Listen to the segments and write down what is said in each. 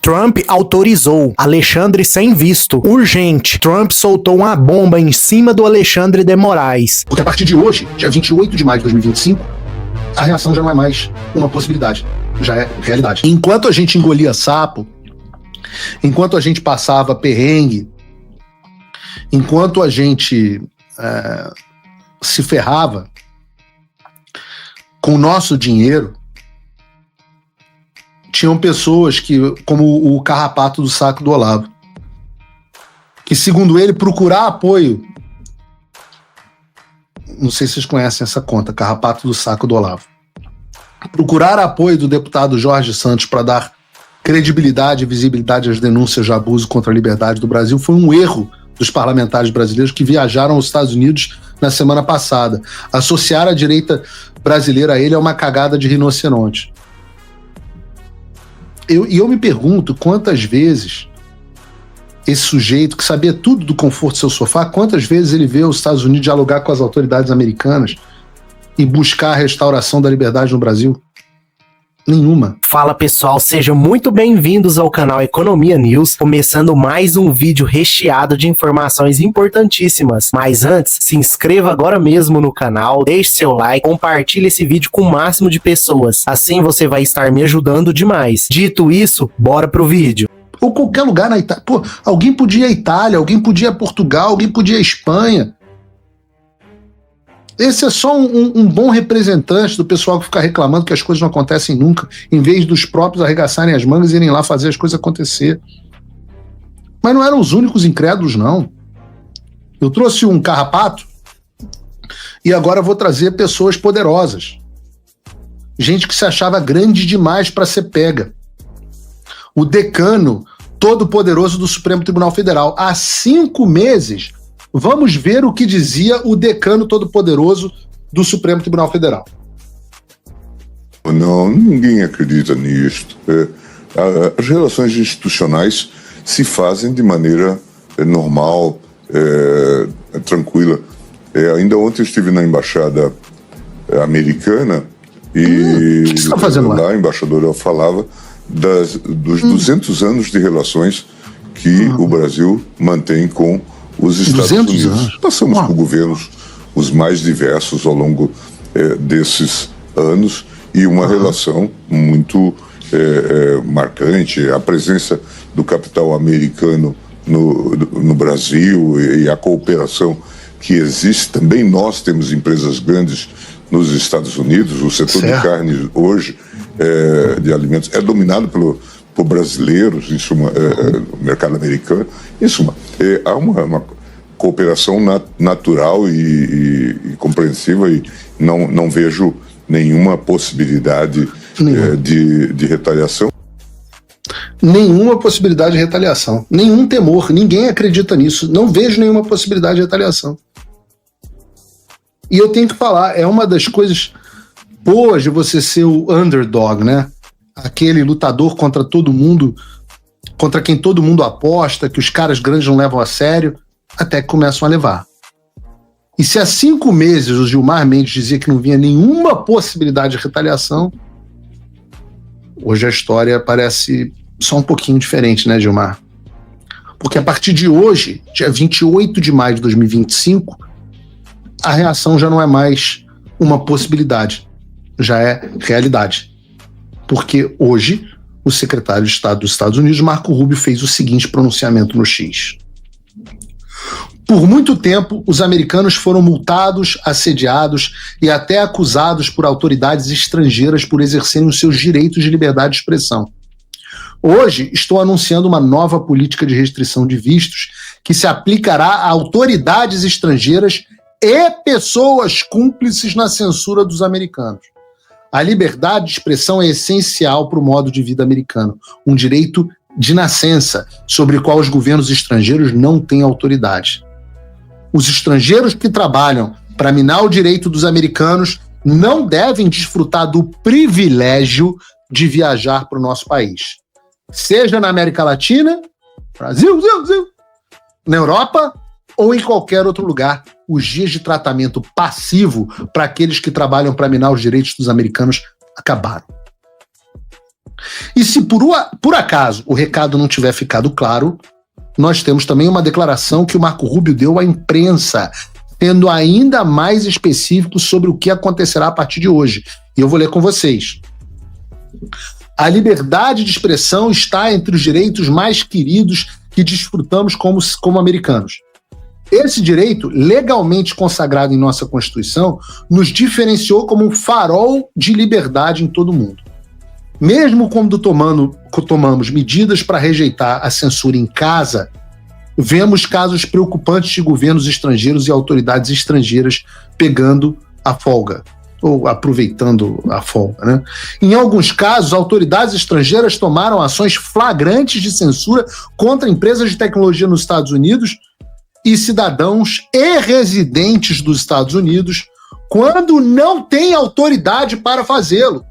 Trump autorizou. Alexandre sem visto. Urgente. Trump soltou uma bomba em cima do Alexandre de Moraes. Porque a partir de hoje, dia 28 de maio de 2025, a reação já não é mais uma possibilidade, já é realidade. Enquanto a gente engolia sapo, enquanto a gente passava perrengue, enquanto a gente se ferrava com o nosso dinheiro, tinham pessoas que, como o carrapato do saco do Olavo, que, segundo ele, procurar apoio. Não sei se vocês conhecem essa conta, carrapato do saco do Olavo. Procurar apoio do deputado Jorge Santos para dar credibilidade e visibilidade às denúncias de abuso contra a liberdade do Brasil foi um erro dos parlamentares brasileiros que viajaram aos Estados Unidos na semana passada. Associar a direita brasileira a ele é uma cagada de rinoceronte. Eu me pergunto quantas vezes esse sujeito que sabia tudo do conforto do seu sofá, quantas vezes ele veio aos Estados Unidos dialogar com as autoridades americanas e buscar a restauração da liberdade no Brasil? Nenhuma. Fala pessoal, sejam muito bem-vindos ao canal Economia News, começando mais um vídeo recheado de informações importantíssimas. Mas antes, se inscreva agora mesmo no canal, deixe seu like, compartilhe esse vídeo com o máximo de pessoas, assim você vai estar me ajudando demais. Dito isso, bora pro vídeo. Ou qualquer lugar na Itália. Pô, alguém podia ir à Itália, alguém podia ir a Portugal, alguém podia ir à Espanha. Esse é só um bom representante do pessoal que fica reclamando que as coisas não acontecem nunca, em vez dos próprios arregaçarem as mangas e irem lá fazer as coisas acontecer. Mas não eram os únicos incrédulos, não. Eu trouxe um carrapato e agora vou trazer pessoas poderosas. Gente que se achava grande demais para ser pega. O decano todo-poderoso do Supremo Tribunal Federal. Há 5 meses... Vamos ver o que dizia o decano todo-poderoso do Supremo Tribunal Federal. Não, ninguém acredita nisto. As relações institucionais se fazem de maneira normal, tranquila. Ainda ontem eu estive na embaixada americana e o que você está fazendo lá? A embaixadora falava dos 200 anos de relações que o Brasil mantém com os Estados Unidos. Anos. Passamos por governos os mais diversos ao longo desses anos e uma relação muito marcante. A presença do capital americano no Brasil e a cooperação que existe. Também nós temos empresas grandes nos Estados Unidos. O setor de carne hoje, de alimentos, é dominado por brasileiros, em suma, no mercado americano. Em suma, há uma cooperação natural e compreensiva e não vejo nenhuma possibilidade de retaliação. Nenhuma possibilidade de retaliação. Nenhum temor. Ninguém acredita nisso. Não vejo nenhuma possibilidade de retaliação. E eu tenho que falar, é uma das coisas boas de você ser o underdog, né? Aquele lutador contra todo mundo, contra quem todo mundo aposta, que os caras grandes não levam a sério, até que começam a levar. E se há 5 meses o Gilmar Mendes dizia que não vinha nenhuma possibilidade de retaliação, hoje a história parece só um pouquinho diferente, né, Gilmar? Porque a partir de hoje, dia 28 de maio de 2025, a reação já não é mais uma possibilidade, já é realidade. Porque hoje, o secretário de Estado dos Estados Unidos, Marco Rubio, fez o seguinte pronunciamento no X. Por muito tempo, os americanos foram multados, assediados e até acusados por autoridades estrangeiras por exercerem os seus direitos de liberdade de expressão. Hoje, estou anunciando uma nova política de restrição de vistos que se aplicará a autoridades estrangeiras e pessoas cúmplices na censura dos americanos. A liberdade de expressão é essencial para o modo de vida americano, um direito de nascença sobre o qual os governos estrangeiros não têm autoridade. Os estrangeiros que trabalham para minar o direito dos americanos não devem desfrutar do privilégio de viajar para o nosso país. Seja na América Latina, Brasil, na Europa ou em qualquer outro lugar. Os dias de tratamento passivo para aqueles que trabalham para minar os direitos dos americanos acabaram. E se por acaso o recado não tiver ficado claro, nós temos também uma declaração que o Marco Rubio deu à imprensa, sendo ainda mais específico sobre o que acontecerá a partir de hoje. E eu vou ler com vocês. A liberdade de expressão está entre os direitos mais queridos que desfrutamos como americanos. Esse direito, legalmente consagrado em nossa Constituição, nos diferenciou como um farol de liberdade em todo o mundo. Mesmo quando tomamos medidas para rejeitar a censura em casa, vemos casos preocupantes de governos estrangeiros e autoridades estrangeiras pegando a folga, ou aproveitando a folga, né? Em alguns casos, autoridades estrangeiras tomaram ações flagrantes de censura contra empresas de tecnologia nos Estados Unidos e cidadãos e residentes dos Estados Unidos, quando não tem autoridade para fazê-lo.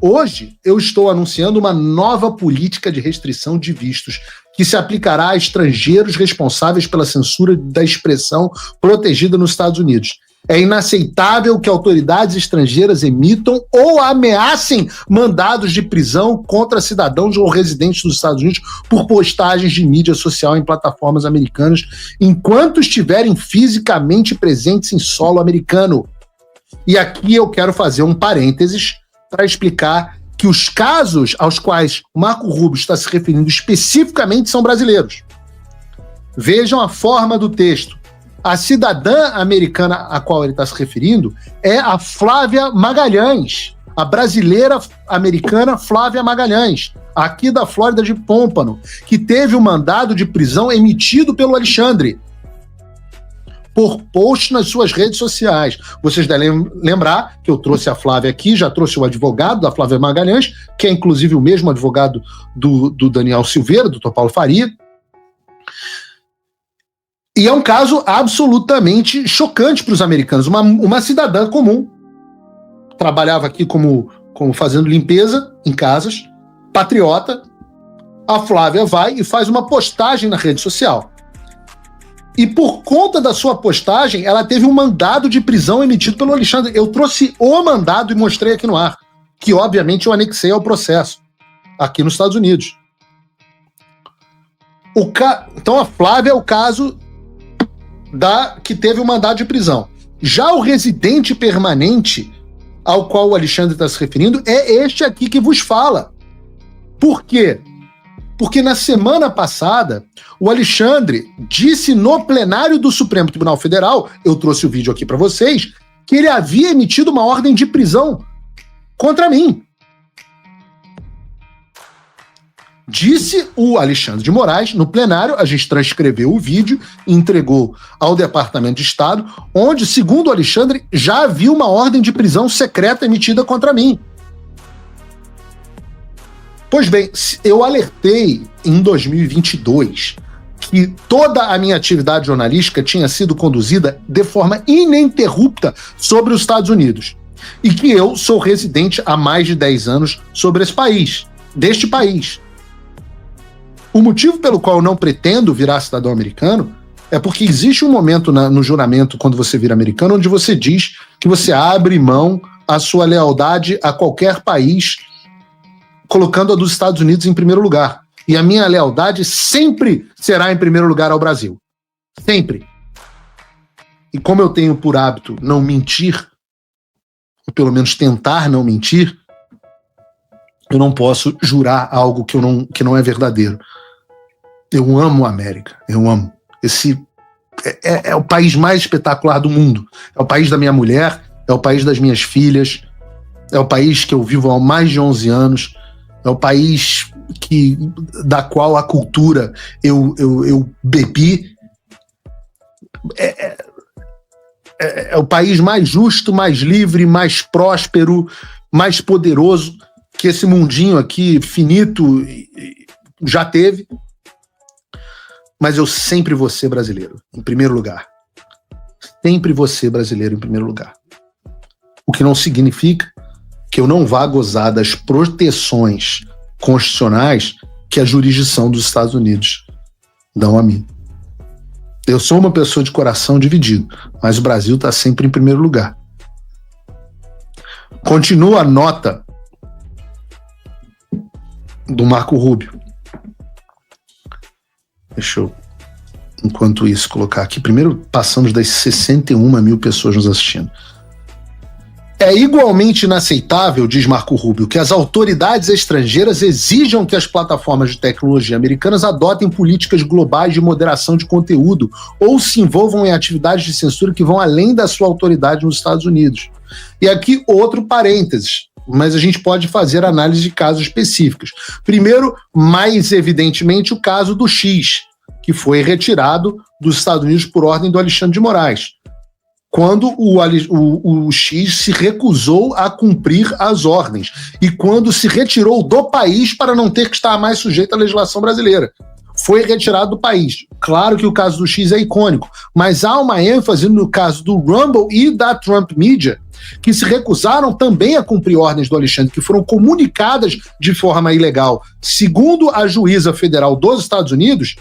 Hoje, eu estou anunciando uma nova política de restrição de vistos que se aplicará a estrangeiros responsáveis pela censura da expressão protegida nos Estados Unidos. É inaceitável que autoridades estrangeiras emitam ou ameacem mandados de prisão contra cidadãos ou residentes dos Estados Unidos por postagens de mídia social em plataformas americanas, enquanto estiverem fisicamente presentes em solo americano. E aqui eu quero fazer um parênteses para explicar que os casos aos quais o Marco Rubio está se referindo especificamente são brasileiros. Vejam a forma do texto. A cidadã americana a qual ele está se referindo é a Flávia Magalhães, a brasileira americana Flávia Magalhães, aqui da Flórida de Pompano, que teve um mandado de prisão emitido pelo Alexandre por post nas suas redes sociais. Vocês devem lembrar que eu trouxe a Flávia aqui, já trouxe o advogado da Flávia Magalhães, que é inclusive o mesmo advogado do Daniel Silveira, do Dr. Paulo Faria. E é um caso absolutamente chocante para os americanos. Uma cidadã comum, trabalhava aqui como fazendo limpeza em casas, patriota. A Flávia vai e faz uma postagem na rede social. E por conta da sua postagem, ela teve um mandado de prisão emitido pelo Alexandre. Eu trouxe o mandado e mostrei aqui no ar, que obviamente eu anexei ao processo, aqui nos Estados Unidos. Então a Flávia é o caso que teve um mandado de prisão. Já o residente permanente ao qual o Alexandre está se referindo é este aqui que vos fala. Por quê? Porque na semana passada, o Alexandre disse no plenário do Supremo Tribunal Federal, eu trouxe o vídeo aqui para vocês, que ele havia emitido uma ordem de prisão contra mim. Disse o Alexandre de Moraes no plenário, a gente transcreveu o vídeo e entregou ao Departamento de Estado, onde, segundo o Alexandre, já havia uma ordem de prisão secreta emitida contra mim. Pois bem, eu alertei em 2022 que toda a minha atividade jornalística tinha sido conduzida de forma ininterrupta sobre os Estados Unidos e que eu sou residente há mais de 10 anos sobre deste país. O motivo pelo qual eu não pretendo virar cidadão americano é porque existe um momento no juramento, quando você vira americano, onde você diz que você abre mão a sua lealdade a qualquer país, colocando a dos Estados Unidos em primeiro lugar. E a minha lealdade sempre será em primeiro lugar ao Brasil. Sempre. E como eu tenho por hábito não mentir, ou pelo menos tentar não mentir, eu não posso jurar algo que não é verdadeiro. Eu amo a América. Eu amo. Esse é o país mais espetacular do mundo. É o país da minha mulher, é o país das minhas filhas, é o país que eu vivo há mais de 11 anos, é o país da qual a cultura eu bebi. É o país mais justo, mais livre, mais próspero, mais poderoso que esse mundinho aqui finito já teve. Mas eu sempre vou ser brasileiro, em primeiro lugar. Sempre vou ser brasileiro em primeiro lugar. O que não significa que eu não vá gozar das proteções constitucionais que a jurisdição dos Estados Unidos dão a mim. Eu sou uma pessoa de coração dividido, mas o Brasil está sempre em primeiro lugar. Continua a nota do Marco Rubio. Deixa eu, enquanto isso, colocar aqui. Primeiro, passamos das 61 mil pessoas nos assistindo. É igualmente inaceitável, diz Marco Rubio, que as autoridades estrangeiras exijam que as plataformas de tecnologia americanas adotem políticas globais de moderação de conteúdo ou se envolvam em atividades de censura que vão além da sua autoridade nos Estados Unidos. E aqui outro parênteses, mas a gente pode fazer análise de casos específicos. Primeiro, mais evidentemente, o caso do X, que foi retirado dos Estados Unidos por ordem do Alexandre de Moraes, quando o X se recusou a cumprir as ordens e quando se retirou do país para não ter que estar mais sujeito à legislação brasileira. Foi retirado do país. Claro que o caso do X é icônico, mas há uma ênfase no caso do Rumble e da Trump Media, que se recusaram também a cumprir ordens do Alexandre, que foram comunicadas de forma ilegal, segundo a juíza federal dos Estados Unidos,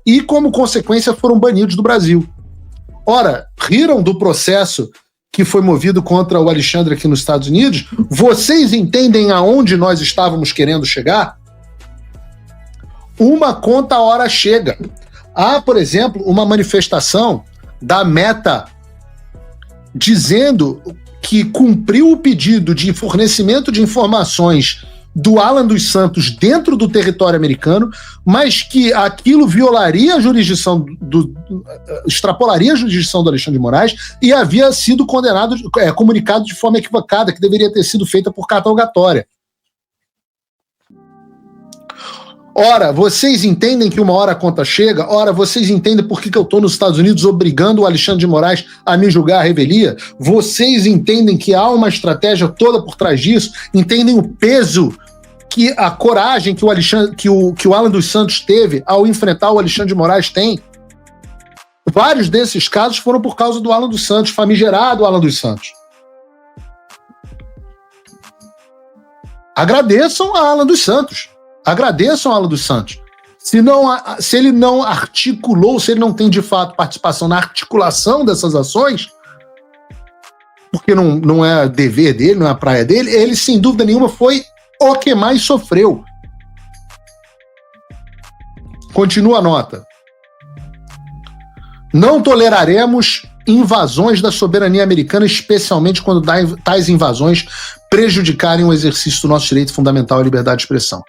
e como consequência foram banidos do Brasil. Ora, riram do processo que foi movido contra o Alexandre aqui nos Estados Unidos? Vocês entendem aonde nós estávamos querendo chegar? Uma conta a hora chega. Há, por exemplo, uma manifestação da Meta dizendo que cumpriu o pedido de fornecimento de informações do Alan dos Santos dentro do território americano, mas que aquilo violaria a jurisdição extrapolaria a jurisdição do Alexandre de Moraes e havia sido comunicado de forma equivocada, que deveria ter sido feita por carta rogatória. Ora, vocês entendem que uma hora a conta chega? Ora, vocês entendem por que eu estou nos Estados Unidos obrigando o Alexandre de Moraes a me julgar a revelia? Vocês entendem que há uma estratégia toda por trás disso? Entendem o peso, que a coragem que o Alan dos Santos teve ao enfrentar o Alexandre de Moraes tem? Vários desses casos foram por causa do Alan dos Santos, famigerado Alan dos Santos. Agradeçam a Alan dos Santos. Agradeçam a Alan dos Santos. Se ele não articulou, se ele não tem de fato participação na articulação dessas ações, porque não é dever dele, não é a praia dele, ele sem dúvida nenhuma foi o que mais sofreu. Continua a nota. Não toleraremos invasões da soberania americana, especialmente quando tais invasões prejudicarem o exercício do nosso direito fundamental à liberdade de expressão.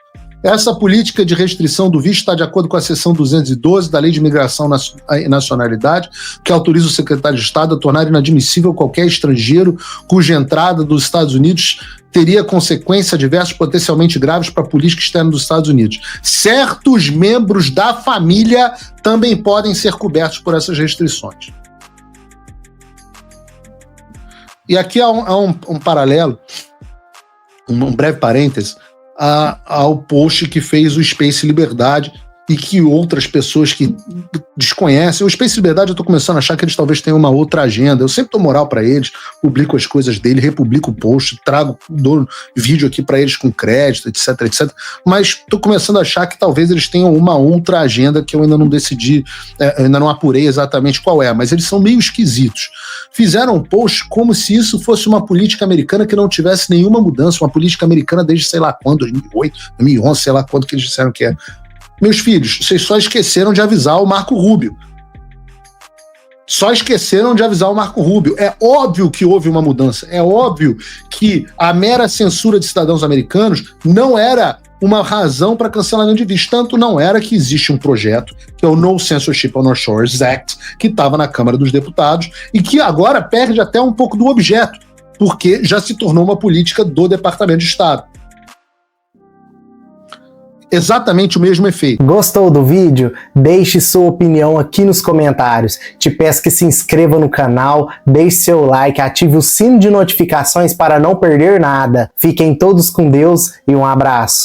Essa política de restrição do visto está de acordo com a seção 212 da Lei de Imigração e Nacionalidade, que autoriza o secretário de Estado a tornar inadmissível qualquer estrangeiro cuja entrada dos Estados Unidos teria consequências adversas potencialmente graves para a política externa dos Estados Unidos. Certos membros da família também podem ser cobertos por essas restrições. E aqui há um paralelo, um breve parêntese, ao post que fez o Space Liberdade e que outras pessoas que desconhecem. O Space Liberdade, eu estou começando a achar que eles talvez tenham uma outra agenda. Eu sempre dou moral para eles, publico as coisas dele, republico o post, dou vídeo aqui para eles com crédito, etc, etc. Mas estou começando a achar que talvez eles tenham uma outra agenda que eu ainda não decidi, ainda não apurei exatamente qual é, mas eles são meio esquisitos. Fizeram um post como se isso fosse uma política americana que não tivesse nenhuma mudança, uma política americana desde sei lá quando, 2008, 2011, sei lá quando que eles disseram que é. Meus filhos, vocês só esqueceram de avisar o Marco Rubio. Só esqueceram de avisar o Marco Rubio. É óbvio que houve uma mudança. É óbvio que a mera censura de cidadãos americanos não era uma razão para cancelamento de visto. Tanto não era que existe um projeto, que é o No Censorship on Our Shores Act, que estava na Câmara dos Deputados e que agora perde até um pouco do objeto, porque já se tornou uma política do Departamento de Estado. Exatamente o mesmo efeito. Gostou do vídeo? Deixe sua opinião aqui nos comentários. Te peço que se inscreva no canal, deixe seu like, ative o sino de notificações para não perder nada. Fiquem todos com Deus e um abraço.